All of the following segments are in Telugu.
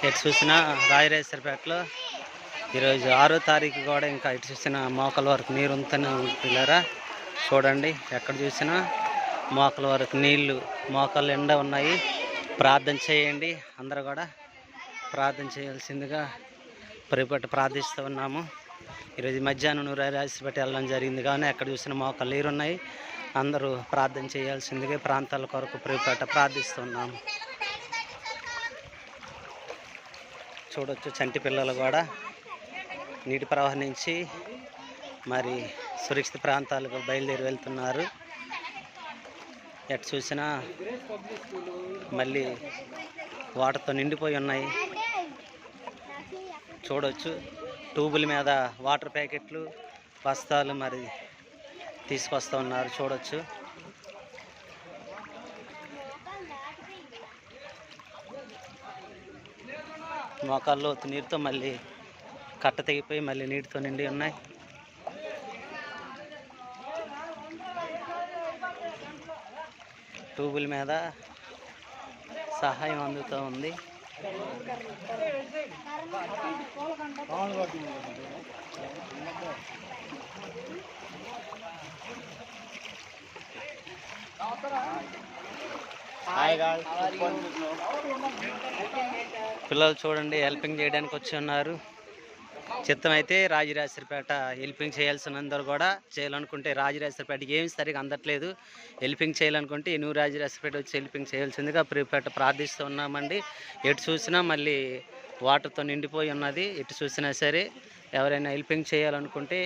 ఎటు చూసినా రాజరాజేశ్వరపేటలో ఈరోజు 6వ తారీఖు కూడా ఇంకా ఎటు చూసినా మోకాల వరకు నీరు ఉంటూనే ఉంటున్నారా. చూడండి, ఎక్కడ చూసినా మోకాల వరకు నీళ్లు, మోకాలు ఎండ ఉన్నాయి. ప్రార్థన చేయండి, అందరూ కూడా ప్రార్థన చేయాల్సిందిగా పరిపట్టు ప్రార్థిస్తూ ఉన్నాము. ఈరోజు మధ్యాహ్నం రాజరాజేశ్వరపేట వెళ్ళడం జరిగింది, కానీ ఎక్కడ చూసినా మోకాలు నీరు ఉన్నాయి. అందరూ ప్రార్థన చేయాల్సిందిగా ప్రాంతాల కొరకు పరిపట్టు ప్రార్థిస్తున్నాము. చూడొచ్చు, చంటి పిల్లలు కూడా నీటి ప్రవాహం నుంచి మరి సురక్షిత ప్రాంతాలకు బయలుదేరి వెళ్తున్నారు. ఎటు చూసినా మళ్ళీ వాటర్తో నిండిపోయి ఉన్నాయి. చూడొచ్చు, ట్యూబుల మీద వాటర్ ప్యాకెట్లు, బస్తాలు మరి తీసుకొస్తూ ఉన్నారు. చూడొచ్చు, మోకాల్లో నీరుతో మళ్ళీ కట్ట తెగిపోయి మళ్ళీ నీటితో నిండి ఉన్నాయి. ట్యూబుల మీద సహాయం అందుతూ ఉంది. పిల్లలు చూడండి, హెల్పింగ్ చేయడానికి వచ్చి ఉన్నారు. చిత్తం అయితే రాజరాజేశ్వరపేట హెల్పింగ్ చేయాల్సినందరూ కూడా చేయాలనుకుంటే, రాజరాజేశ్వరపేటకి ఏమి సరిగా అందట్లేదు. హెల్పింగ్ చేయాలనుకుంటే న్యూ రాజరాజేశ్వరపేట వచ్చి హెల్పింగ్ చేయాల్సిందిగా ప్రిపేట ప్రార్థిస్తూ ఉన్నామండి. ఎటు చూసినా మళ్ళీ వాటర్తో నిండిపోయి ఉన్నది. ఎటు చూసినా సరే ఎవరైనా హెల్పింగ్ చేయాలనుకుంటే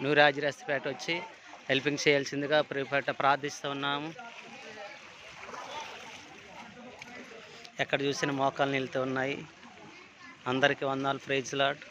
న్యూ రాజరాజేశ్వరపేట వచ్చి హెల్పింగ్ చేయాల్సిందిగా ప్రిపేట ప్రార్థిస్తూ ఉన్నాము. ఎక్కడ చూసినా మోకాలు నీళ్ళతో ఉన్నాయి. అందరికీ వందనాలు. Praise lord.